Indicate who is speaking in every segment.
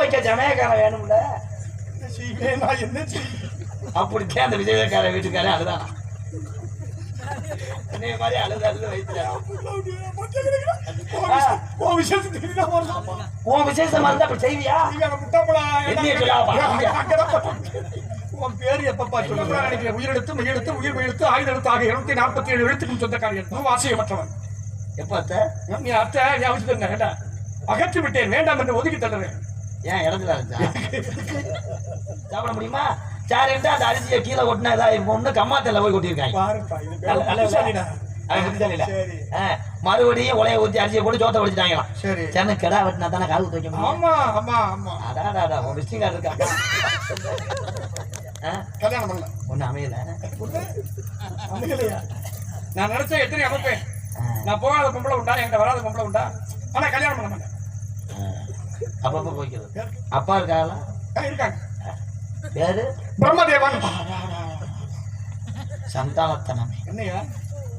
Speaker 1: வைக்க ஜமயக்காரன் வேணும்ல.
Speaker 2: நான் என்ன
Speaker 1: அப்படித்தான் அந்த விஜயக்கார வீட்டுக்காரன் அதுதான் மாதிரி அழுது அழுது வைக்கிறேன். உன் விசேஷமா இருந்தா அப்படி செய்வியா?
Speaker 2: உன் பேரு எப்பப்பா சொல்லுங்க நினைக்கிறேன். உயிரெழுத்து மெய்யெழுத்து உயிர் மெய்யெழுத்து ஆயுத எழுத்து ஆகிய 247 எழுத்துக்கும் சொந்தக்காரன் வாசியமற்றவன்.
Speaker 1: எப்ப அத்தை
Speaker 2: நீ அத்தை ஞாபகம் கேட்டா அகற்றி விட்டேன் வேண்டாம் என்று ஒதுக்கி தள்ளுறேன்.
Speaker 1: ஏன் இடத்துல சாப்பிட முடியுமா? சார் அந்த அரிசியை கீழே கொட்டினா இதாயிருக்கும். ஒண்ணு கம்மாத்தல போய் கொட்டிருக்காங்க. மறுபடியும் உலைய ஊத்தி அரிசியை போட்டு சோத்த வச்சுட்டாங்களாம். சரி சென்னை கிடா வெட்டினா தானே காது வைக்க முடியும்.
Speaker 2: ஆமா ஆமா ஆமா
Speaker 1: அடாடா உன் விசிட்டிங் கார்டு இருக்கா?
Speaker 2: கல்யாணம் பண்ணல
Speaker 1: ஒண்ணு அமையல.
Speaker 2: நான் நினைச்சேன் எத்தனை அமைப்பேன். நான் போகாத பொம்பளை உண்டா, என்கிட்ட வராத பொம்பளை உண்டா. ஆனா கல்யாணம் பண்ண மாட்டேன்.
Speaker 1: அப்பப்ப போய்க்கிறது. அப்பா இருக்காங்களா?
Speaker 2: இருக்காங்க.
Speaker 1: பேரு
Speaker 2: பிரம்மதேவன்.
Speaker 1: சந்தானத்தனம்.
Speaker 2: என்னையா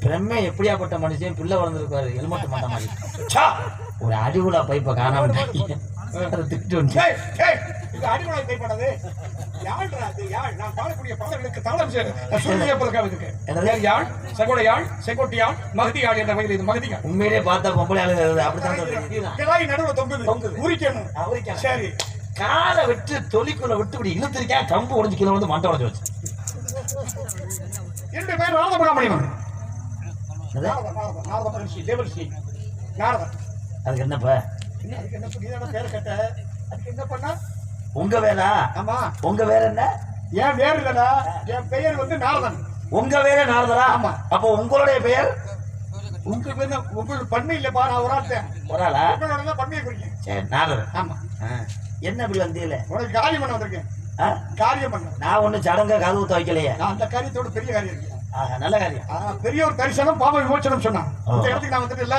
Speaker 1: பிரம்மை எப்படியாப்பட்ட மனுஷன் பிள்ளை வளர்ந்துருக்காரு. ஹெல்மெட் மாட்ட மாதிரி ஒரு அடிகுலா பைப்பை காணாம திட்டு
Speaker 2: அடிமலை கைப்படாது. நான் பாடக்கூடிய பாடல்களுக்கு தாளம் யாழ் சகோட யாழ் செங்கோட்டு யாழ் மகதி யாழ் என்ற வகையில் இது மகதி யாழ்.
Speaker 1: உண்மையிலே பார்த்தா பொம்பளை அழுது அப்படித்தான்
Speaker 2: நடுவில் தொங்குது உரிக்கணும். சரி
Speaker 1: காலை விட்டு தொலிக்குள்ள விட்டு இப்படி இழுத்திருக்கேன். கம்பு உடஞ்சு கிலோ வந்து மண்டை உடஞ்சு வச்சு.
Speaker 2: 2 பேர் நாரதபுராமணியன்.
Speaker 1: அதுக்கு என்னப்பா? உங்க வேலா?
Speaker 2: ஆமா
Speaker 1: உங்க வேற என்ன?
Speaker 2: என் பேர் இல்லடா, என் பெயர் வந்து நாரதன்.
Speaker 1: உங்க வேற நாரதரா?
Speaker 2: ஆமா.
Speaker 1: அப்போ உங்களுடைய பெயர்?
Speaker 2: உங்க பேர் உங்களுக்கு பன்மை இல்லப்பா. நான் ஒரு ஆள்
Speaker 1: ஒரு ஆளா?
Speaker 2: உங்களோட பன்மையை குறிக்கேன்.
Speaker 1: சரி நாரதன்.
Speaker 2: ஆமா.
Speaker 1: என்ன இப்படி வந்தீங்களே?
Speaker 2: உனக்கு காரியம் பண்ண வந்திருக்கேன். காரியம் பண்ண நான்
Speaker 1: ஒண்ணு சடங்கா கதவு ஊத்த வைக்கலையே.
Speaker 2: நான் அந்த காரியத்தோட பெரிய காரியம் இருக்கு.
Speaker 1: நல்ல காரியம்.
Speaker 2: பெரிய ஒரு தரிசனம் பாப விமோச்சனம் சொன்னான். இந்த இடத்துக்கு நான் வந்துட்டு இல்ல.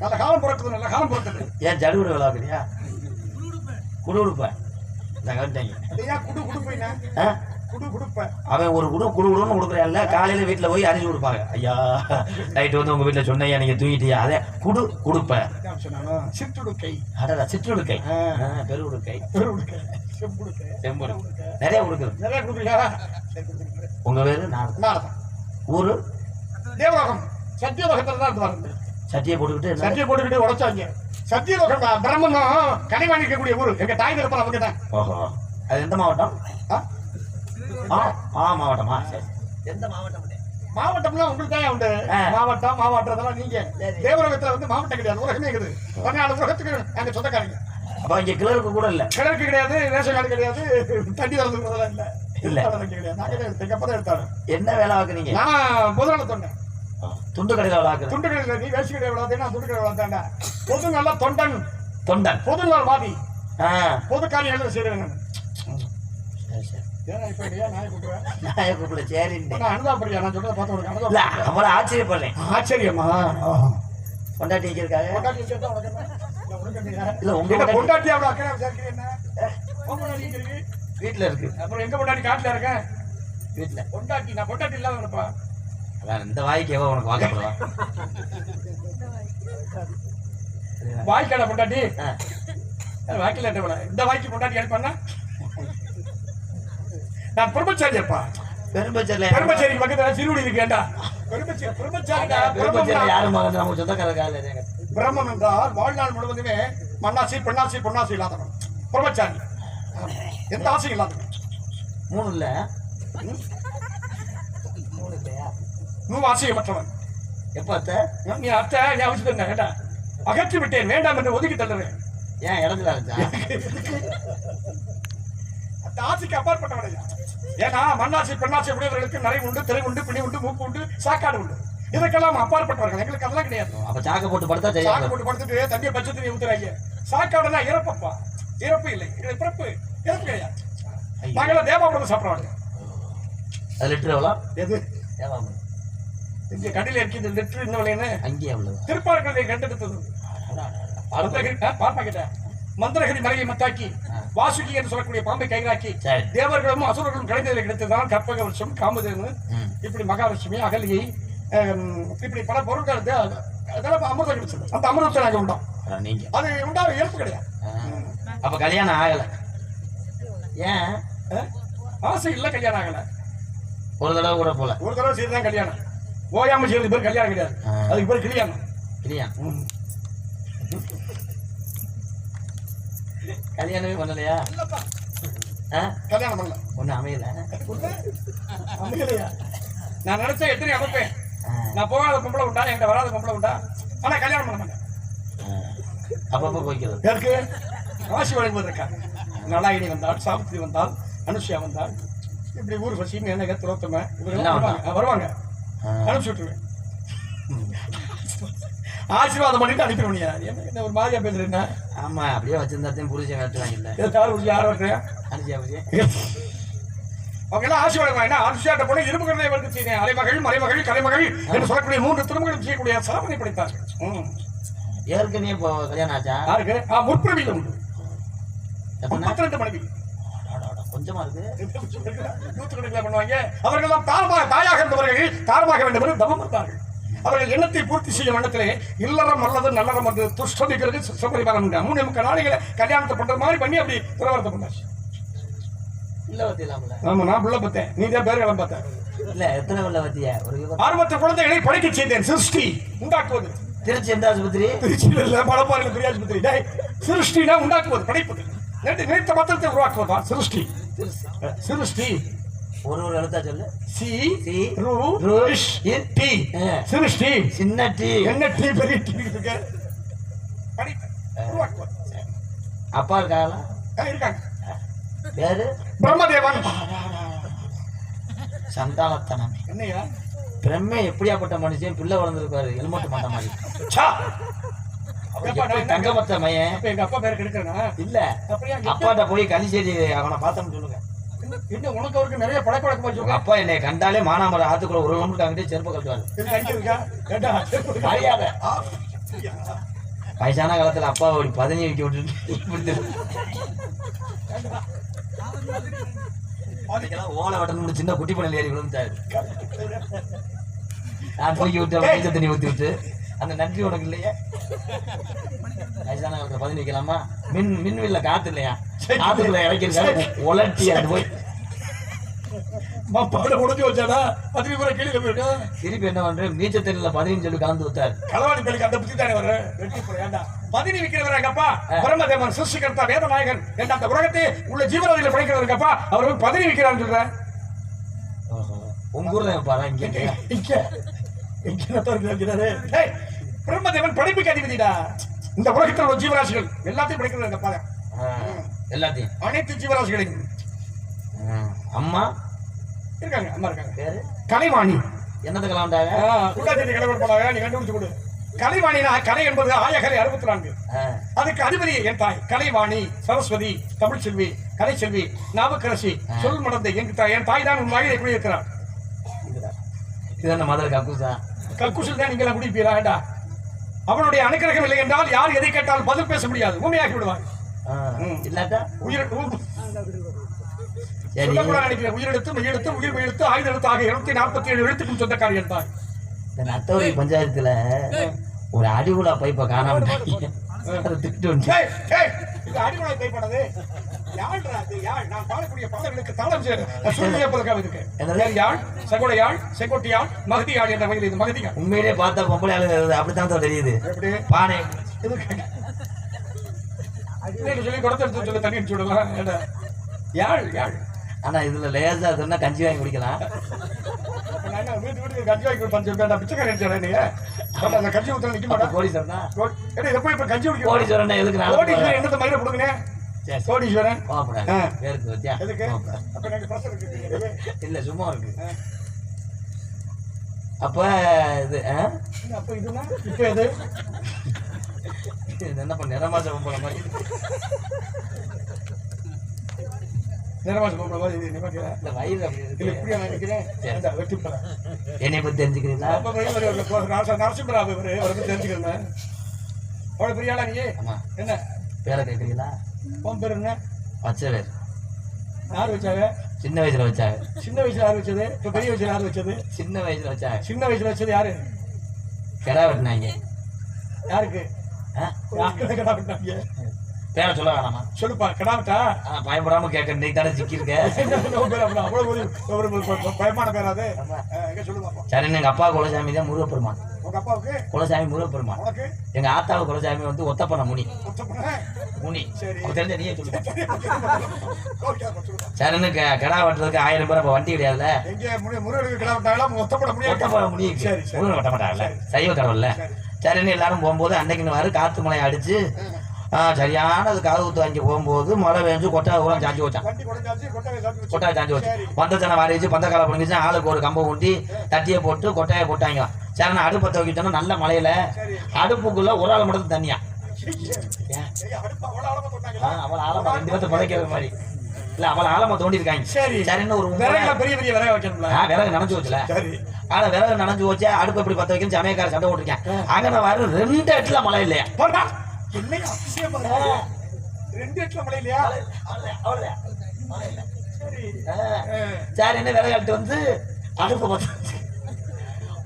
Speaker 2: நல்ல காலம் பிறக்குது, நல்ல காலம் பிறக்குது.
Speaker 1: ஏன் ஜடுகுடு விளாக்குறியா? குடுகுடுப்ப இந்த கவிட்டாங்க.
Speaker 2: ஏன் குடு குடுப்பீங்க? குடு குடுப்ப
Speaker 1: அவன் ஒரு குடுகுடுன்னு கொடுக்குறான்ல. காலையில வீட்டுல போய் அரிசி கொடுப்பாங்க. ஐயா நைட்டு வந்து உங்க வீட்டுல சொன்னையா நீங்க தூங்கிட்டியா? அதே குடுப்ப
Speaker 2: சிற்றுடுக்கை.
Speaker 1: அடடா சிற்றுடுக்கை, பெருவுடுக்கை, செம்புடு நிறைய கொடுக்குது.
Speaker 2: நிறைய கொடுக்குறியா?
Speaker 1: உங்க பேரு நாரதன். ஊரு
Speaker 2: தேவலோகம். சத்தியலோகத்துல தான் இருந்தாங்க.
Speaker 1: சட்டியை
Speaker 2: போட்டுக்கிட்டு உடைச்சாங்க. சத்தியலோகம் பிரம்மனும் கனிவாணி இருக்கக்கூடிய ஊரு. எங்க தாய் தரப்ப அவங்க தான்.
Speaker 1: ஓஹோ அது எந்த மாவட்டம்? மாவட்டமா? சரி எந்த மாவட்டம்?
Speaker 2: மாவட்டம்லாம் உங்களுக்கு தான் உண்டு. மாவட்டம் நீங்க. தேவலோகத்துல வந்து மாவட்டம் கிடையாது, உலகமே இருக்குது. 14 உலகத்துக்கு எங்க சொந்தக்காரங்க.
Speaker 1: அப்ப இங்க கிளருக்கு கூட இல்ல.
Speaker 2: கிளருக்கு கிடையாது, ரேஷன் கார்டு கிடையாது, தண்ணி திறந்துக்கிறதெல்லாம் இல்ல.
Speaker 1: என்ன வேலை வாக்குறீங்க?
Speaker 2: நான் முதலாளி தொண்டன்.
Speaker 1: துண்டு கடையில விளாக்கு.
Speaker 2: துண்டு கடையில நீ வேசி கடையில விளாத்தேன்னா துண்டு கடையில விளாத்தாண்டா. பொது நல்ல தொண்டன். பொது நாள் வாதி. பொது காரியங்கள் செய்யறேன்.
Speaker 1: ஆச்சரியப்படுறேன்.
Speaker 2: ஆச்சரியமா?
Speaker 1: பொண்டாட்டி இருக்காங்க.
Speaker 2: பொண்டாட்டி
Speaker 1: வீட்டுல இருக்கு.
Speaker 2: அப்புறம் எங்க பொண்டாட்டி? காட்டுல இருக்க
Speaker 1: வீட்டுல.
Speaker 2: பொண்டாட்டி நான் பொண்டாட்டி இல்லாதப்பா.
Speaker 1: அதான் இந்த வாய்க்கு எவ உனக்கு வாக்கப்படுவா?
Speaker 2: வாய்க்காடா பொண்டாட்டி? வாய்க்கல இந்த வாய்க்கு பொண்டாட்டி அனுப்பானா? நான் பிரம்மச்சாரியப்பா. பெரும்பச்சேரி பக்கத்துல சிறுகுடி இருக்கேன்டா. பிரம்மம் என்றால் வாழ்நாள் முழுவதுமே மண்ணாசி பெண்ணாசி பொன்னாசி இல்லாதவன் பிரம்மச்சாரி. எந்த ஆசையும் இல்லாதவன்.
Speaker 1: 3 இல்ல
Speaker 2: 3 ஆசையமற்றவன்.
Speaker 1: எப்ப அத்தை?
Speaker 2: நீ அத்தை ஞாபகம் கேட்டா அகற்றி விட்டேன் வேண்டாம் என்று ஒதுக்கி தள்ளுறேன்.
Speaker 1: ஏன் இடத்துல இருந்தா?
Speaker 2: அந்த ஆசைக்கு அப்பாற்பட்டவனையா. ஏன்னா மண்ணாசி பெண்ணாசி உடையவர்களுக்கு நிறை உண்டு, திரை உண்டு, பிணி உண்டு, மூக்கு உண்டு, சாக்காடு உண்டு. இதுக்கெல்லாம் அப்பாற்பட்டவர்கள். எங்களுக்கு அதெல்லாம் கிடையாது.
Speaker 1: அப்ப சாக்க போட்டு படுத்தா
Speaker 2: சாக்க போட்டு படுத்துட்டு தண்ணியை பச்சை தண்ணி ஊத்துறாங்க. சாக்காடுனா இறப்பப்பா. இறப்பு இல்லை, பிறப்பு. இறப்பு கிடையாது. நாங்களாம் தேவாமிரதம் சாப்பிடுவாங்க.
Speaker 1: அது லிட்டர் எவ்வளோ?
Speaker 2: எது?
Speaker 1: தேவாமிரதம்
Speaker 2: இங்க கடையில் இருக்கு. இந்த லிட்டர் இன்னும் விலைன்னு
Speaker 1: அங்கேயே எவ்வளவு?
Speaker 2: திருப்பார்களை கண்டெடுத்தது. பார்ப்பாக்கிட்ட மந்திரகிரி மலையை மத்தாக்கி வாசுகி என்று சொல்லக்கூடிய பாம்பை கைகாக்கி தேவர்களும் அசுரர்களும் கலைஞர்கள் கிடைத்ததுதான் கற்பக வருஷம், காமதேனு, இப்படி மகாலட்சுமி, அகலியை, இப்படி பல பொருட்கள் அதெல்லாம் அமிர்தம் கிடைச்சது. அந்த அமிர்தத்தை நாங்கள் உண்டோம்.
Speaker 1: நீங்க
Speaker 2: அது உண்டாக இயல்பு கிடையாது.
Speaker 1: அப்ப கல்யாணம் ஆகலை. ஏன்
Speaker 2: ஆசை இல்ல, கல்யாணம் ஆகல.
Speaker 1: ஒரு தடவை கூட போல.
Speaker 2: ஒரு தடவை செய்துதான் கல்யாணம். ஓயாம செய்யறது பேர் கல்யாணம் கிடையாது, அதுக்கு பேர் கல்யாணம்.
Speaker 1: கல்யாணமே பண்ணலையா?
Speaker 2: கல்யாணம் பண்ணல,
Speaker 1: ஒண்ணு அமையல.
Speaker 2: அமையலையா? நான் நினைச்சா எத்தனை அமைப்பேன். நான் போகாத பொம்பளை உண்டா, என்கிட்ட வராத பொம்பளை உண்டா, ஆனா கல்யாணம் பண்ண மாட்டேன்.
Speaker 1: அப்பப்போ போய்க்கிறது.
Speaker 2: யாருக்கு ஆசி வழங்குவதற்காக. நலாயினி வந்தால், சாவித்திரி வந்தால், அனுஷியா வந்தால், இப்படி ஊர் பசி மேனக துரோத்தம வருவாங்க, அனுப்பிச்சு விட்டுருவேன். ஆசீர்வாதம் பண்ணிட்டு அனுப்பிடுவேன். என்ன ஒரு மாதிரியா பேசுறேன்?
Speaker 1: ஆமா, அப்படியே வச்சிருந்தாத்தையும் புரிஞ்ச வேட்டுவாங்க. இல்ல
Speaker 2: யார் வெட்டுறியா?
Speaker 1: அனுஷியா புரிஞ்சு
Speaker 2: அவங்க எல்லாம் ஆசீர்வாதம். என்ன அனுஷியாட்ட போன இரும்புகிறதை வந்து செய்தேன். அலைமகள், மறைமகள், கலைமகள் என்று சொல்லக்கூடிய 3 திருமணம் செய்யக்கூடிய சாதனை படைத்தார்கள்.
Speaker 1: ஏற்கனவே இப்போ கல்யாணம் ஆச்சா?
Speaker 2: யாருக்கு? முற்பிரவியில் உண்டு. 32 மனைவி.
Speaker 1: கொஞ்சமா இருக்கு.
Speaker 2: 100 பண்ணுவாங்க. அவர்கள் தாயாக இருந்தவர்கள் தாரமாக வேண்டும் என்று தவம் வந்தார்கள். அவர்கள் எண்ணத்தை பூர்த்தி செய்யும் எண்ணத்திலே இல்லறம் அல்லது நல்லறம் என்று துஷ்டமிக்கிறது சிஸ்டபரிமானம். 3 நாளைகளை கல்யாணத்தை பண்ற மாதிரி பண்ணி அப்படி துறவரத்தை பண்ணாச்சு. ஆமா, நான் பிள்ளை பார்த்தேன், நீ தான் பேர் கிளம்ப பார்த்தேன்.
Speaker 1: இல்ல எத்தனை பிள்ளை பத்தியா? ஒரு
Speaker 2: 6 குழந்தைகளை படிக்க செய்தேன். சிருஷ்டி உண்டாக்குவது.
Speaker 1: திருச்சி எந்த ஆஸ்பத்திரி?
Speaker 2: திருச்சியில் இல்ல, மலப்பாறையில் பெரிய ஆஸ்பத்திரி. சிருஷ்டினா உண்டாக்குவது, படைப்பது, நினைத்த மாத்திரத்தை உருவாக்குவதா சிருஷ்டி. சிருஷ்டி
Speaker 1: ஒரு எழுத்தா சொல்லு.
Speaker 2: சி சி ரு ரு டி. சிருஷ்டி
Speaker 1: சின்ன டி,
Speaker 2: என்ன டி பெரிய டி இருக்கு. உருவாக்குவது.
Speaker 1: அப்பா இருக்காங்களா?
Speaker 2: இருக்காங்க.
Speaker 1: பேரு
Speaker 2: பிரம்மதேவன்.
Speaker 1: சந்தானத்தனம்.
Speaker 2: என்னையா
Speaker 1: பிரம்மை எப்படியாப்பட்ட மனுஷன்? பிள்ளை வளர்ந்துருக்காரு, ஹெல்மெட் மாட்ட மாதிரி. தங்கமத்த மையன்.
Speaker 2: எங்க அப்பா பேர் கெடுக்கிறேன்னா
Speaker 1: இல்ல, அப்பாட்ட போய் கலிசேரி அவனை பார்த்தோம்னு சொல்லுங்க.
Speaker 2: இன்னும் உனக்கு அவருக்கு நிறைய பழக்கவழக்கமா சொல்லுங்க.
Speaker 1: அப்பா என்னை கண்டாலே மானாமரம் ஆத்துக்குள்ள ஒரு கிலோமீட்டர் அங்கிட்டே செருப்பு கட்டுவாரு. வயசான காலத்துல அப்பா ஒரு 15 வைக்க விட்டு ஓலை வட்டணும் சின்ன குட்டி பண்ணல ஏறி விழுந்தாரு. நான் தூக்கி விட்டு பைச தண்ணி ஊற்றி விட்டு அந்த நன்றி உனக்கு இல்லையா? வயசான காலத்துல 15 வைக்கலாமா? மின்வில்ல காத்து இல்லையா? காத்துக்குள்ள இறக்கிருக்காரு, உலர்த்தி அது போய்
Speaker 2: உடஞ்சி வச்சாடா. திருப்பி
Speaker 1: என்ன பண்றேன்? நீச்சல் தண்ணியில 15 சொல்லி கலந்து விட்டாரு.
Speaker 2: களவாணி பேருக்கு அந்த புத்தி தானே வர வெட்டி போயாண்டா. 15 விற்கிறவராங்க அப்பா பிரம்மதேவன் சிருஷ்டிகர்த்தா வேதநாயகன் என்ற அந்த உலகத்தை உள்ள ஜீவராதிகளை படைக்கிறவருக்கு அப்பா அவர் 15 விற்கிறான்னு சொல்ற.
Speaker 1: உங்க ஊர்ல பாரு, இங்க
Speaker 2: பிரம்மதேவன் படைப்புக்கு அதிபதிடா. இந்த உலகத்தில் உள்ள ஜீவராசிகள் எல்லாத்தையும் படைக்கிறது அப்பா.
Speaker 1: எல்லாத்தையும்
Speaker 2: அனைத்து ஜீவராசிகளையும்.
Speaker 1: அம்மா
Speaker 2: இருக்காங்க, அம்மா இருக்காங்க.
Speaker 1: பேரு
Speaker 2: கலைவாணி.
Speaker 1: என்னது கலாண்டாங்க?
Speaker 2: குண்டாச்சேரி கலைவர் போனாங்க, நீ கண்டுபிடிச்சு கொடு. கலைவாணினா கலை என்பது ஆயகரை 64. அதுக்கு அதிபதி என் தாய் கலைவாணி, சரஸ்வதி, தமிழ் செல்வி, கலை செல்வி, நாவுக்கரசி, சொல் மடந்தை. என் தாய் தான் உன் வாயிலை குடியிருக்கிறார்.
Speaker 1: இது மதுரை கக்கூசா?
Speaker 2: கக்கூசில் தான் நீங்க குடிப்பீரா? அவனுடைய அனுக்கிரகம் இல்லை என்றால் யார் எதை கேட்டால் பதில் பேச முடியாது, ஊமையாக்கி விடுவாங்க.
Speaker 1: இல்லாட்டா
Speaker 2: உயிர் உயிரெழுத்து, மெய்யெழுத்து, உயிர் மெய்யெழுத்து, ஆயுத எழுத்து ஆகிய 247 எழுத்துக்கும் சொந்தக்காரி என் தாய்.
Speaker 1: இந்த நத்தவரி பஞ்சாயத்துல ஒரு அடிகுலா பைப்பை காணாம
Speaker 2: அடிகுலா பைப்பானது யாழ். நான் பாடக்கூடிய பாடல்களுக்கு தாளம் சொல்லியப்பதற்காக இருக்கு. யாழ், சகோட யாழ், செங்கோட்டி யாழ், மகதி யாழ் என்ற வகையில் இது மகதி யாழ்.
Speaker 1: உண்மையிலே பார்த்தா பொம்பளை ஆளு அப்படித்தான் தெரியுது. பானை
Speaker 2: சொல்லி கொடுத்து எடுத்து சொல்லி தண்ணி அடிச்சு விடலாம். யாழ் யாழ்.
Speaker 1: ஆனா இதுல லேசா சொன்னா கஞ்சி வாங்கி குடிக்கலாம்.
Speaker 2: வீட்டுக்கு கஞ்சி வாங்கி கொடுப்பேன். பிச்சைக்காரி நீங்க அந்த கஞ்சி ஊத்துல நிக்க மாட்டேன்.
Speaker 1: கோடீஸ்வரன்
Speaker 2: எப்படி இப்ப கஞ்சி குடிக்க?
Speaker 1: கோடீஸ்வரன் எதுக்கு?
Speaker 2: கோடீஸ்வரன் என்னத்த மயில கொடுங்க. கோடீஸ்வரன்
Speaker 1: இல்ல சும்மா இருக்கு. அப்ப இது
Speaker 2: அப்ப இதுனா இப்ப எது
Speaker 1: என்ன பண்ண நிறமாசம் போல மாதிரி என்னை பத்தி தெரிஞ்சுக்கிறீங்களா?
Speaker 2: நரசிம்மராவ் தெரிஞ்சுக்கிறேன். அவ்வளவு பெரிய ஆளா நீ? என்ன
Speaker 1: பேரை கேட்குறீங்களா?
Speaker 2: உன் பேர் என்ன?
Speaker 1: பச்சை பேர்.
Speaker 2: யார் வச்சாங்க?
Speaker 1: சின்ன வயசுல வச்சாங்க.
Speaker 2: சின்ன வயசுல யார் வச்சது? இப்ப பெரிய வயசுல யார் வச்சது?
Speaker 1: சின்ன வயசுல வச்சாங்க.
Speaker 2: சின்ன வயசுல வச்சது யாரு?
Speaker 1: கிடா வெட்டினாங்க.
Speaker 2: யாருக்கு? கிடா வெட்டினாங்க.
Speaker 1: பேரை சொல்ல வேணாமா?
Speaker 2: சொல்லுப்பா கிடாமட்டா
Speaker 1: பயப்படாம கேட்க நீ தானே சிக்கியிருக்க.
Speaker 2: பயமான பேராது எங்க சொல்லுவாப்பா.
Speaker 1: சரி, எங்க அப்பா குலசாமி தான் முருகப்பெருமான்.
Speaker 2: உங்க அப்பாவுக்கு
Speaker 1: குலசாமி முருகப்பெருமான். எங்க ஆத்தாவு குலசாமி வந்து ஒத்தப்பன முனி. முனி தெரிஞ்ச நீயே சொல்லு. சரின்னு கிடா வெட்டுறதுக்கு 1000 பேர். அப்ப வண்டி கிடையாதுல்ல. ஒத்தப்பன முனி முருகன் வெட்ட மாட்டாங்கல்ல, சைவ கடவுள்ல. சரின்னு எல்லாரும் போகும்போது அன்னைக்குன்னு வாரு காத்து மலையை அடிச்சு சரியான அது காது ஊத்து வாங்கி போகும்போது மழை பெஞ்சு கொட்டாய் ஊரம் சாஞ்சி வச்சான். கொட்டாய் சாஞ்சி வச்சு பந்தச்சனை வாரிச்சு பந்தக்காலை பிடிச்சி ஆளுக்கு ஒரு கம்பை ஊட்டி தட்டியை போட்டு கொட்டாயை போட்டாங்க. சரி, நான் அடுப்பை துவக்கிட்டோன்னா நல்ல மழையில அடுப்புக்குள்ள ஒரு ஆள் மட்டும் தண்ணியா. அவளை ஆழமா 2 பேர்த்த புதைக்கிற மாதிரி இல்ல, அவளை ஆழமா தோண்டி இருக்காங்க. சரின்னு ஒரு
Speaker 2: பெரிய பெரிய விறகு வைக்கணும்ல.
Speaker 1: விறகு நனைஞ்சு வச்சுல. ஆனா விறகு நனைஞ்சு வச்சு அடுப்பு எப்படி பத்த வைக்கணும் சமயக்கார சண்டை போட்டிருக்கேன். அங்க நான் வர 2 இடத்துல மழை இல்லையா.
Speaker 2: என்ன அதிசயமா 2 இடத்துல மழை இல்லையா.
Speaker 1: சரி, என்ன விறகு எடுத்து வந்து அடுப்பு பத்த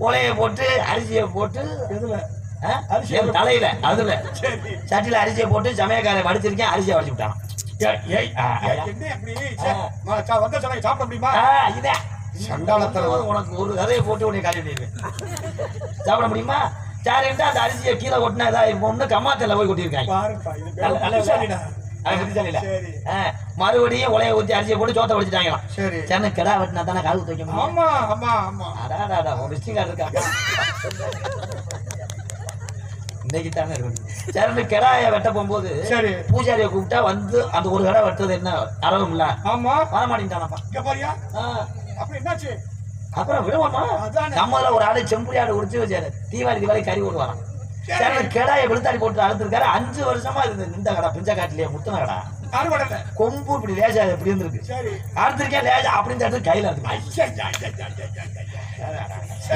Speaker 1: உலைய போட்டு அரிசியை போட்டு தலையில அதுல சட்டியில அரிசியை போட்டு சமயக்காரை வடிச்சிருக்கேன். அரிசியை வடிச்சு விட்டான்.
Speaker 2: சாப்பிட முடியுமா?
Speaker 1: உனக்கு ஒரு கதையை போட்டு உடனே காலி பண்ணிடுவேன். சாப்பிட முடியுமா? சரின்ட்டு அந்த அரிசியை கீழே கொட்டினா ஏதாவது கம்மாத்தில போய் கொட்டியிருக்காங்க. மறுபடியும் உலைய ஊற்றி அரிசியை போட்டு சோத்தை வடிச்சுட்டாங்களாம். சரி, கிடா வெட்டினா தானே காது வைக்க முடியும். ஒரு விஷயம் இருக்கா இன்னைக்கு தானே இருக்கு. சரி, கிடாய வெட்ட போகும்போது பூஜாரியை கூப்பிட்டா வந்து அந்த ஒரு கடை வெட்டுறது என்ன அறவும் இல்ல. வரமாட்டேன்ட்டானப்பா. அப்புறம் விடுவோமா? நம்மள ஒரு ஆடு செம்புரி ஆடு உடிச்சு வச்சாரு. தீபாவளி கறி ஓடு வரான். சரி, கிடாய விழுத்தாடி போட்டு அழுத்திருக்காரு. 5 வருஷமா இருந்தது இந்த கடை பிஞ்ச காட்டிலேயே முத்துன கடை. கொம்பு இப்படி லேசா இப்படி இருந்திருக்கு. அறுத்திருக்கேன் லேசா அப்படின்னு கையில இருக்கு.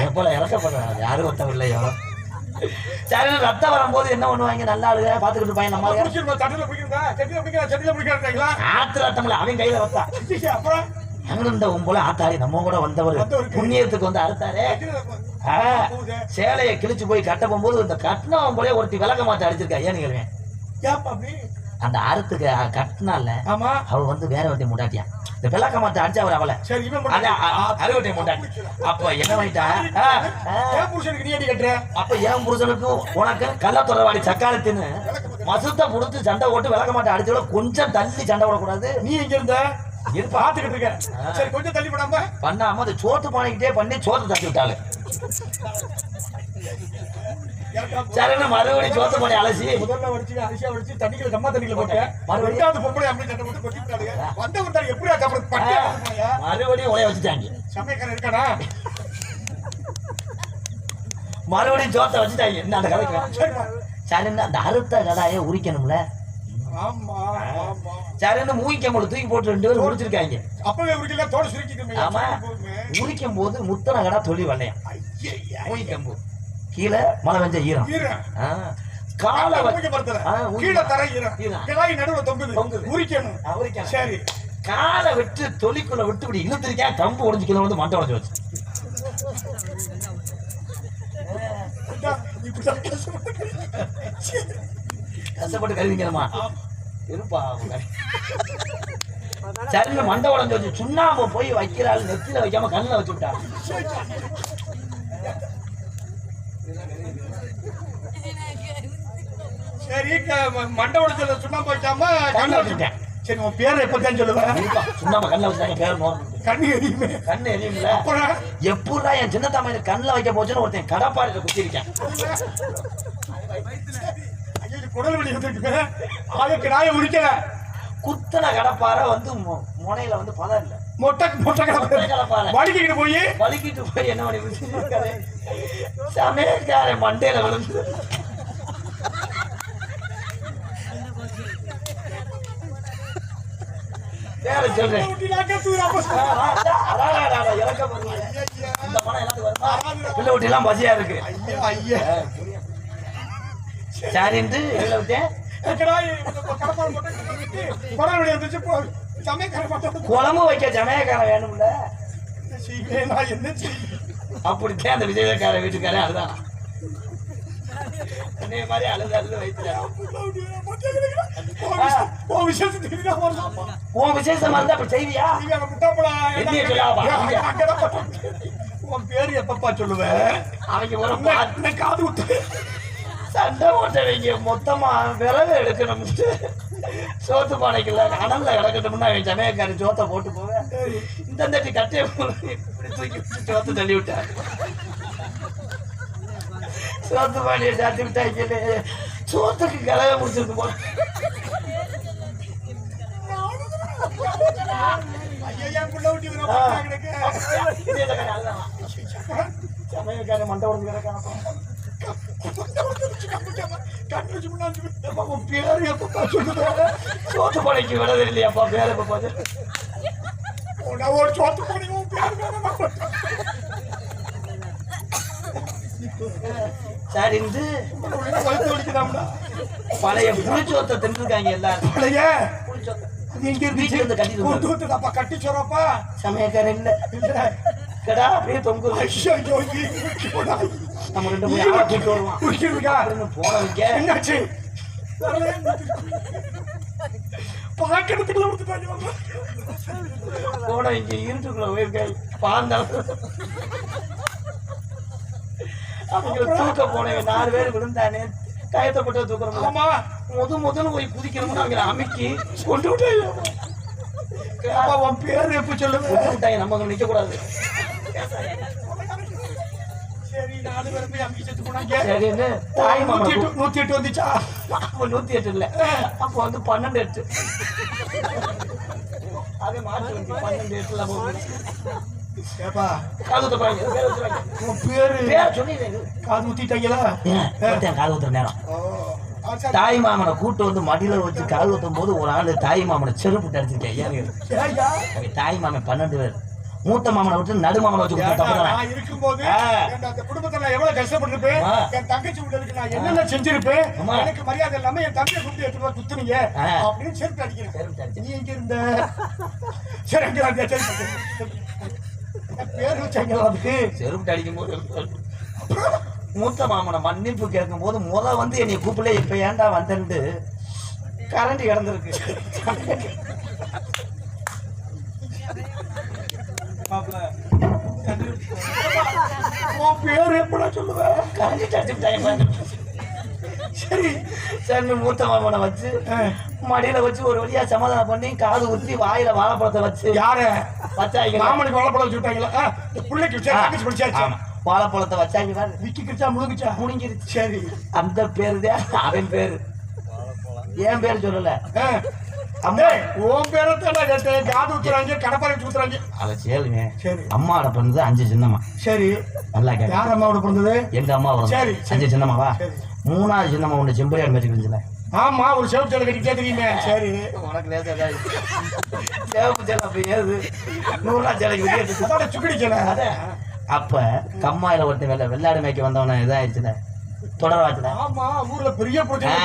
Speaker 1: எப்போல இறக்கப்படுறாங்க யாரும் ஒருத்தம் இல்லையோ. சரி, ரத்தம் வரும்போது என்ன பண்ணுவாங்க நல்ல ஆளுங்க பாத்துக்கிட்டு இருப்பாங்க. நம்ம ஆத்து ரத்தம் இல்ல, அவன் கையில ரத்தா. அங்கிருந்த போல ஆத்தாடி நம்ம கூட வந்தவர் புண்ணியத்துக்கு வந்து அறுத்தாரு. சேலையை கிழிச்சு போய் கட்ட போகும்போது இந்த கட்டினவன் போல ஒருத்தி விளக்க மாத்த அடிச்சிருக்கா. ஏன்னு கேள்வேன். அந்த அறுத்துக்கு கட்டினால அவ வந்து வேற ஒருத்தி முண்டாட்டியா. இந்த விளக்க மாத்த அடிச்சா அவர் அவளை அறுவட்டை முண்டாட்டி. அப்ப என்ன பண்ணிட்டா, அப்ப என் புருஷனுக்கும் உனக்கு கள்ள தொடர்வாடி சக்காலத்தின்னு மசுத்த புடுத்து சண்டை போட்டு விளக்க மாட்ட அடிச்சோட கொஞ்சம் தள்ளி சண்டை போடக்கூடாது.
Speaker 2: நீ எங்க இருந்த பாத்துக்கிட்டு இருக்க. சரி, கொஞ்சம் தள்ளி பண்ணாம
Speaker 1: அது சோத்து பானைக்கிட்டே பண்ணி சோத்து தட்டி விட்டாளு. சரின்னு மறுபடியும் சோத்து பானை அலசி
Speaker 2: முதல்ல வடிச்சு அரிசியா வடிச்சு தண்ணிக்குள்ள கம்மா தண்ணிக்குள்ள போட்டேன். மறுபடியும் பொம்பளை அப்படி சண்டை போட்டு கொட்டி விட்டாளுங்க. வந்தவங்க எப்படியா சாப்பிட
Speaker 1: மறுபடியும் உடைய வச்சுட்டாங்க.
Speaker 2: சமயக்காரன் இருக்கானா?
Speaker 1: மறுபடியும் சோத்தை வச்சுட்டாங்க. என்ன அந்த கதைக்கு சரின்னு அந்த அறுத்த கடாயை உரிக்கணும்ல. சரின்னு மூய்க்கம் போது தூக்கி போட்டு 2 பேரும் முடிச்சிருக்காங்க.
Speaker 2: அப்பவே உரிக்கல தோட சுருக்கிட்டு.
Speaker 1: ஆமா, உரிக்கும் போது முத்தன கடா தொழில் வரலையா. மூய்க்கம்பு கீழே மழை வெஞ்ச ஈரம். காலை
Speaker 2: கீழே தர ஈரம். கிடாய் நடுவுல தொங்குது. உரிக்கணும். சரி,
Speaker 1: காலை விட்டு தொலிக்குள்ள விட்டு இப்படி இழுத்துருக்கேன். கம்பு உடஞ்சிக்கல வந்து மண்டை உடஞ்சு வச்சு. கஷ்டப்பட்டு கருவிங்கம்மா இருப்பா. சரின்னு மண்டை உடஞ்சு வச்சு சுண்ணாம்பு போய் வைக்கிறாள். நெத்தில வைக்காம கண்ணில் வச்சு விட்டா.
Speaker 2: சரி, மண்டை உடஞ்சல சுண்ணாம்பு வைக்காம கண்ணில் வச்சுட்டேன். சரி, உன் பேரை எப்பதான் சொல்லுவேன்?
Speaker 1: சுண்ணாம்பு கண்ணில் வச்சுட்டாங்க. பேர்
Speaker 2: கண்ணு எரியுமே.
Speaker 1: கண்ணு எரியும்ல. எப்படா என் சின்ன தம்மை கண்ணில் வைக்க போச்சுன்னு ஒருத்தன் கடப்பாறையில குத்திருக்கேன்.
Speaker 2: குடல் வெளி வந்துருக்கு. ஆளுக்கு நாயை உரிக்கல.
Speaker 1: குத்தன கடப்பாறை வந்து முனையில வந்து பதம் இல்ல.
Speaker 2: மொட்டை கடப்பாறை வலிக்கிட்டு
Speaker 1: போய் என்ன பண்ணி சமயக்கார மண்டையில விழுந்து வேற சொல்றேன். இந்த பணம் எல்லாத்துக்கும் வருமா? பிள்ளை ஊட்டி எல்லாம் பசியா இருக்கு. சரின்ட்டு எங்களை விட்டேன். குழம்பு வைக்க சமயக்காரன் வேணும்ல. அப்படித்தான் அந்த விஜயக்கார வீட்டுக்காரன். அதுதான் அதே மாதிரி அழுது அழுது வயிற்றுல உன் விசேஷமா இருந்தா அப்ப செய்வியா? என்னைய சொல்லாமா?
Speaker 2: உன் பேரு எப்பப்பா சொல்லுவேன்?
Speaker 1: அவங்க ஒரு
Speaker 2: காது விட்டு
Speaker 1: சண்டை போட்டவங்க மொத்தமா விறகு எடுக்கணும், சோத்து பானைக்குள்ள அனல்ல கிடக்கட்டும்னா அவன் சமயக்காரி சோத்தை போட்டு போவேன். இந்த தட்டி கட்டையை இப்படி தூக்கி விட்டு சோத்து தள்ளி விட்டார். சோத்து பானையை சாத்தி விட்டாங்க, சோத்துக்கு கலவை முடிச்சிருக்கு போல. சமயக்காரி மண்டை உடம்பு கிடக்கான பேரு எப்ப சொல்லுது? சோத்து பானைக்கு விடது இல்லையாப்பா பேரு எப்ப பாரு
Speaker 2: சோத்து பானை
Speaker 1: சரிந்து பழைய புளிச்சோத்தை தின்றுருக்காங்க எல்லாரும்.
Speaker 2: பழைய
Speaker 1: கட்டி சொல்றப்பா சமயக்காரன் இல்ல கடா அப்படியே தொங்கு. நம்ம ரெண்டு வருவான் போன வைக்க
Speaker 2: என்னாச்சு?
Speaker 1: போன இங்க இருட்டுக்குள்ள போயிருக்காங்க. பாந்தாலும் அவங்க தூக்க போனவங்க 4 பேர் விழுந்தானே, கயத்தை போட்டு தூக்குறோம். முதல்ல போய் குதிக்கணும்னு அவங்க அமைக்கி கொண்டு விட்டாங்க.
Speaker 2: உன் பேரு எப்ப சொல்லுங்க?
Speaker 1: கொண்டு விட்டாங்க, நம்ம நிக்க கூடாது.
Speaker 2: சரி 4 பேர் போய் அமைக்கி செத்து போனாங்க.
Speaker 1: சரின்னு தாய் மாமா
Speaker 2: 108 வந்துச்சா?
Speaker 1: அப்ப 108 இல்ல, அப்ப வந்து 12 அதே மாற்றி 12
Speaker 2: ஏப்பா
Speaker 1: காது ஊத்துறாங்க.
Speaker 2: உன் பேரு
Speaker 1: சொன்னீங்க
Speaker 2: காது ஊத்திட்டாங்களா?
Speaker 1: காது ஊத்துற நேரம் தாய் மாமனை கூட்டு வந்து மடியில வச்சு காது ஊத்தும் போது ஒரு ஆளு தாய் மாமனை செருப்பு அடிச்சிருக்கேன். தாய் மாமன் 12 பேர், மூத்த மாமனை விட்டு நடு மாமனை வச்சு
Speaker 2: இருக்கும்போது அந்த குடும்பத்துல எவ்வளவு கஷ்டப்பட்டிருப்பேன். என் தங்கச்சி வீட்டுல இருக்கு, நான் என்னென்ன செஞ்சிருப்பேன். எனக்கு மரியாதை இல்லாம என் தம்பியை கூப்பிட்டு எடுத்து குத்துனீங்க அப்படின்னு செருப்பு அடிக்கிறேன். நீ எங்க இருந்த? சரி அங்க பேர் வச்சாங்களா? அதுக்கு
Speaker 1: செருப்பு அடிக்கும் போது மூத்த மாமனை மன்னிப்பு கேட்கும் போது வந்து என்னை கூப்பிடல, இப்ப ஏன்டா வந்து கரண்ட் கிடந்திருக்கு.
Speaker 2: பேரு எப்படா சொல்லுவேன்?
Speaker 1: கரண்ட் அடிச்சுட்டாங்க. சரி சரி மூத்த மாமனை வச்சு மடியில வச்சு ஒரு வழியா சமாதானம் பண்ணி காது ஊத்தி வாயில வாழைப்பழத்தை வச்சு
Speaker 2: யார
Speaker 1: வச்சாங்க?
Speaker 2: மாமனுக்கு வாழைப்பழம் வச்சு விட்டாங்களா? பிள்ளைக்கு
Speaker 1: வாழைப்பழத்தை வச்சாங்க.
Speaker 2: விக்கிச்சா முழுங்குச்சா?
Speaker 1: முழுங்கிருச்சு.
Speaker 2: சரி
Speaker 1: அந்த பேருதான் அவன் பேரு, என் பேரு சொல்லல.
Speaker 2: அம்மா உன் பேரத்தான் கேட்டேன். காது ஊத்துறாங்க, கடப்பாறை ஊத்துறாங்க.
Speaker 1: அதை கேளுங்க. சரி அம்மாவோட பிறந்தது 5 சின்னம்மா.
Speaker 2: சரி நல்லா கேட்க. யார் அம்மாவோட பிறந்தது?
Speaker 1: எங்க அம்மா. சரி 5 சின்னம்மாவா? 3வது சின்னம்மா ஒண்ணு செம்பரியாடு மேய்ச்சிருந்துச்சுல.
Speaker 2: ஆமா ஒரு சேவப்பு சேலை கட்டி கேட்டுறீங்க. சரி
Speaker 1: உனக்கு லேசா சேவப்பு சேலை அப்ப ஏது 100 சேலைக்கு
Speaker 2: சுக்கடி சேலை.
Speaker 1: அப்ப கம்மாயில ஒருத்தன் வெள்ளாடு மேய்க்க வந்தவன இதாயிடுச்சுல, தொடர்வாச்சுல.
Speaker 2: ஆமா ஊர்ல பெரிய பிரச்சனை.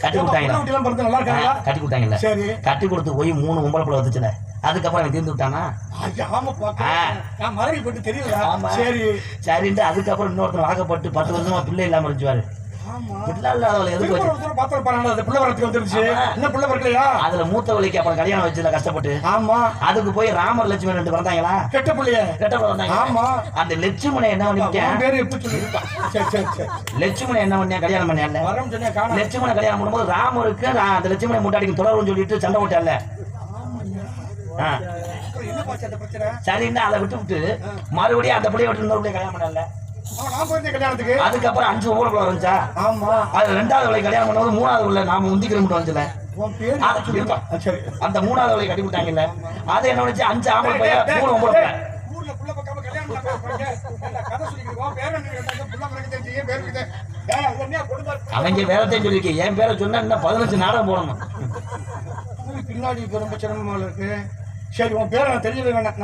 Speaker 1: கட்டி கொடுத்தாங்க.
Speaker 2: நல்லா இருக்காங்களா?
Speaker 1: கட்டி கொடுத்தாங்கல்ல.
Speaker 2: சரி
Speaker 1: கட்டி கொடுத்து போய் 3 பொம்பளை பிள்ளை வந்துச்சுல, அதுக்கப்புறம் அவன் தீர்ந்து விட்டானா?
Speaker 2: நான் மதுரை போட்டு தெரியல. சரி
Speaker 1: சரின்ட்டு அதுக்கப்புறம் இன்னொருத்தர் வாக்கப்பட்டு 10 வருஷமா பிள்ளை இல்லாம இருந்துச்சுவாரு. அதுல மூத்த வழிக்கு அப்புறம் கல்யாணம் வச்சுல கஷ்டப்பட்டு.
Speaker 2: ஆமா
Speaker 1: அதுக்கு போய் ராமர் லட்சுமணன் 2 பிறந்தாங்களா?
Speaker 2: கெட்ட பிள்ளைய
Speaker 1: வந்தாங்க.
Speaker 2: ஆமா
Speaker 1: அந்த லட்சுமணன் என்ன லட்சுமணன் என்ன பண்ண கல்யாணம் பண்ண லட்சுமணன் கல்யாணம் பண்ணும்போது ராமருக்கு அந்த லட்சுமணன் முட்டாடிக்கு தொடரும் சொல்லிட்டு சண்டை போட்டால. சரின்னா அதை விட்டு மறுபடியும் அந்த பிள்ளைய விட்டு இன்னொரு பிள்ளைய கல்யாணம் பண்ணல. அதுக்கப்புறம் 5 பொம்பளை பிள்ளை வந்துச்சா?
Speaker 2: ஆமா
Speaker 1: அது 2வது வழி கல்யாணம் பண்ணும்போது 3வது உள்ள நாம முந்திக்கிற மட்டும் வந்துச்சுல. அந்த 3வது வழி கட்டி விட்டாங்கல்ல, அதை என்ன வந்துச்சு 5 ஆம்பளை பையன் 3 பொம்பளை பிள்ளை. அவங்க வேறத்தையும் சொல்லிருக்கேன், என் பேரை சொன்னா இன்னும் 15 நாடகம் போடணும்.
Speaker 2: பின்னாடி ரொம்ப சிரமமா இருக்கு. சரி உன் பேரை நான் தெரியல வேணாம்.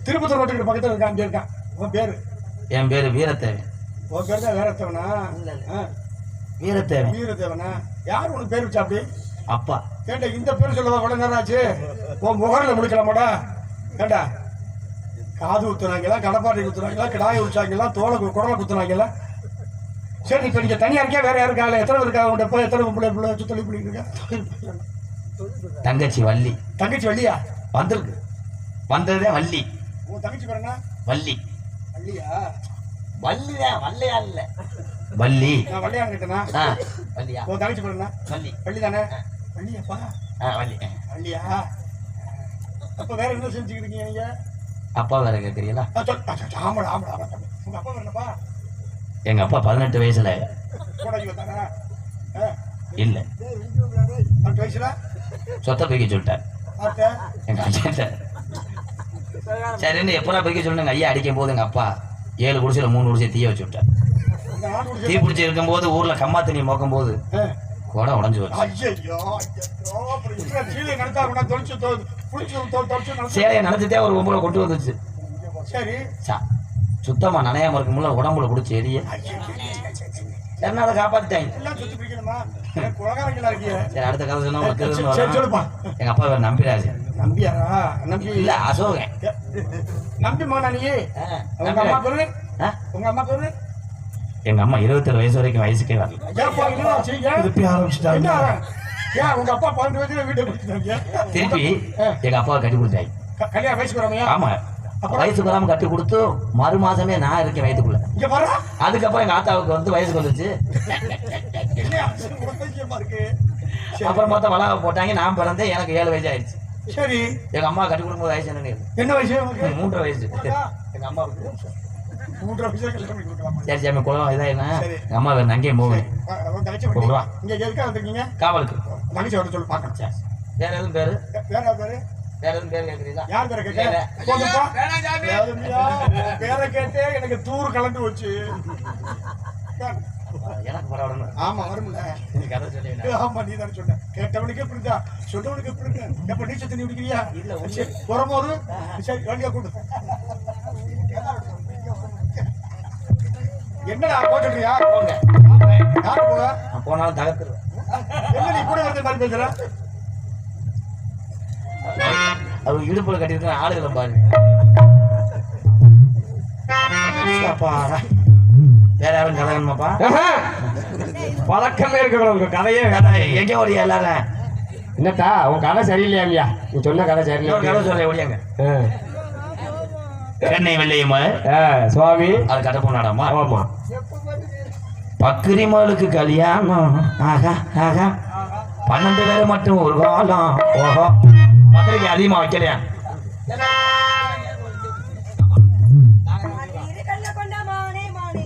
Speaker 2: திருப்பத்தூர் ரோட்டுக்கு பக்கத்துல இருக்கான், அங்கே இருக்கான். உன் பேரு?
Speaker 1: என் பேரு வீரத்தேவன்.
Speaker 2: உன் பேரு தான் வீரத்தேவனா?
Speaker 1: வீரத்தேவன்.
Speaker 2: வீரத்தேவனா? யார் உனக்கு பேர் வச்சா அப்படி?
Speaker 1: அப்பா.
Speaker 2: கேட்ட இந்த பேர் சொல்லவா கூட நேரம் ஆச்சு? உன் முகரில் முடிக்கலாமாடா? கேட்டா காது குத்துனாங்களா, கடப்பாட்டை குத்துனாங்களா, கிடாயை உடிச்சாங்களா, குடலை குத்துனாங்களா? சரி, இப்ப நீங்க தனியா இருக்கா, வேற யாருக்கா? எத்தனை இருக்கா உங்கள்கிட்ட? இப்போ எத்தனை பிள்ளை சுத்தலி பிள்ளைங்க இருக்கா?
Speaker 1: தங்கச்சி வள்ளி.
Speaker 2: தங்கச்சி வள்ளியா?
Speaker 1: வந்திருக்கு, வந்ததே வள்ளி.
Speaker 2: உன் தங்கச்சி பேர் என்ன?
Speaker 1: வள்ளி.
Speaker 2: வள்ளியா?
Speaker 1: வள்ளிதான், வள்ளையா இல்ல வள்ளி.
Speaker 2: நான் வள்ளியான்னு கேட்டேனா?
Speaker 1: வள்ளியா?
Speaker 2: உன் தங்கச்சி பேர் என்ன?
Speaker 1: வள்ளி.
Speaker 2: வள்ளி தானே? வள்ளியாப்பா?
Speaker 1: வள்ளி.
Speaker 2: வள்ளியா? அப்ப வேற என்ன செஞ்சுக்கிட்டீங்க நீங்க?
Speaker 1: அப்பா வேற கேட்குறீங்களா?
Speaker 2: ஆமாடா ஆமாடா ஆமா. உங்க அப்பா வரலப்பா?
Speaker 1: எங்க அப்பா 18 வயசுல
Speaker 2: கோடாஜி வந்தானா?
Speaker 1: இல்ல,
Speaker 2: 18 வயசுல
Speaker 1: சொத்தை போய்க்க சொல்லிட்டார்
Speaker 2: ஆத்த
Speaker 1: எங்க ஐயா. சரின்னு எப்படா போய்க்க சொல்லுங்க. ஐயா அடிக்கும் போது எங்க அப்பா 7 குடிசையில 3 குடிசை தீய வச்சு விட்டார்.
Speaker 2: இந்த நாடு குடிச்சு
Speaker 1: தீ பிடிச்சி இருக்கும் போது ஊர்ல கம்மா தண்ணி மோக்கும் போது கூட உடஞ்சு வரும்.
Speaker 2: ஐயோ அப்புறம் இப்ப சீலை நடத்தா தொலைச்சு தொலைச்சு
Speaker 1: சேலையை நினைச்சிட்டே ஒரு ஒம்பளை கொண்டு வந்துச்சு.
Speaker 2: சரி
Speaker 1: சுத்தமா நனையாம இருக்கும்போது உடம்புல பிடிச்சி எரிய. சரி, அதை காப்பாத்திட்டாங்க.
Speaker 2: எல்லாம் சுத்தி பிடிக்கணுமா? குலகாரங்களா இருக்கிய.
Speaker 1: சரி, அடுத்த கதை சொன்னா உங்களுக்கு
Speaker 2: சரி
Speaker 1: தெரிஞ்சு
Speaker 2: சொல்லுப்பா.
Speaker 1: எங்க அப்பா வேற நம்பிராஜ்.
Speaker 2: நம்பியாரா? நம்பி
Speaker 1: இல்ல, அசோகன்.
Speaker 2: நம்பி மோனா நீ? உங்க அம்மா பேரு? உங்க அம்மா பேரு?
Speaker 1: எங்க அம்மா 27 வயசு வரைக்கும் வயசுக்கே வரல.
Speaker 2: ஏப்பா என்ன செய்ய? திருப்பி ஆரம்பிச்சிட்டாங்க. ஏன் உங்க அப்பா 12 வயசுல வீட்டை கொடுத்துட்டாங்க?
Speaker 1: திருப்பி எங்க அப்பாவை கட்டி கொடுத்தாங்க.
Speaker 2: கல்யாணம் வயசுக்கு வராமையா?
Speaker 1: ஆமா, வயசுக்கு வராம கட்டி கொடுத்து மறு மாசமே நான் இருக்கேன் வயதுக்குள்ள.
Speaker 2: இங்க வர
Speaker 1: அதுக்கப்புறம் எங்க ஆத்தாவுக்கு வந்து வயசுக்கு வந்துச்சு. அப்புறம் மொத்தம் வளாக போட்டாங்க. நான் பிறந்தேன், எனக்கு 7 வயசு ஆயிடுச்சு.
Speaker 2: சரி,
Speaker 1: எங்க அம்மா கட்டி கொடுக்கும்போது வயசு
Speaker 2: என்ன வயசு?
Speaker 1: 3 வயசு எங்க அம்மாவுக்கு.
Speaker 2: 3 வயசுல கல்யாணம் பண்ணி கொடுக்கலாம்.
Speaker 1: சரி சாமி, குளம் இதாயிருந்தா எங்க அம்மா வேற அங்கேயே போகணும்.
Speaker 2: இங்க எதுக்காக வந்திருக்கீங்க?
Speaker 1: காவலுக்கு.
Speaker 2: தங்கச்சி வர சொல்லி பாக்கணும்.
Speaker 1: சரி, வேற எதுவும் பேரு?
Speaker 2: வேற பேரு?
Speaker 1: வேற எதுவும் பேர் கேட்குறீங்களா?
Speaker 2: யார் பேரை கேட்ட? பேரை கேட்டே எனக்கு தூர் கலந்து வச்சு.
Speaker 1: எனக்கு பரவாயில்ல.
Speaker 2: ஆமா வரும்ல.
Speaker 1: கதை சொல்லி.
Speaker 2: ஆமா, நீ தானே சொன்ன. கேட்டவனுக்கு எப்படிதா, சொன்னவனுக்கு எப்படி இருக்கு? எப்ப நீச்சல் தண்ணி குடிக்கிறியா?
Speaker 1: இல்ல,
Speaker 2: சரி, வரும்போது சரி வண்டியா கூட்டு. என்னடா போட்டுறியா?
Speaker 1: போங்க.
Speaker 2: யாரு போக?
Speaker 1: போனாலும் தகர்த்துருவேன்.
Speaker 2: என்ன நீ கூட வந்து மாதிரி பேசுற?
Speaker 1: அவர் இடுப்புல கட்டிருக்க ஆளுகளை பாருங்க. வேற யாரும் கதை வேணுமாப்பா?
Speaker 3: பழக்கமே இருக்க உங்க கதையே
Speaker 1: எங்க ஓடியா எல்லாரும்?
Speaker 3: என்னட்டா உன் கதை சரியில்லையா? நீ சொன்ன கதை சரியில்லை.
Speaker 1: கதை சொல்ல ஓடியாங்க. சென்னை வெள்ளையம்மா
Speaker 3: சுவாமி
Speaker 1: அது கட்ட போனாடாமா?
Speaker 3: ஆமா.
Speaker 1: பக்கிரிமலுக்கு கல்யாணம். ஆகா ஆகா, 12 பேர் மட்டும் ஒரு காலம். ஓஹோ, பத்திரிக்கை அதிகமா வைக்கலையா?
Speaker 4: கொண்ட மானே மானே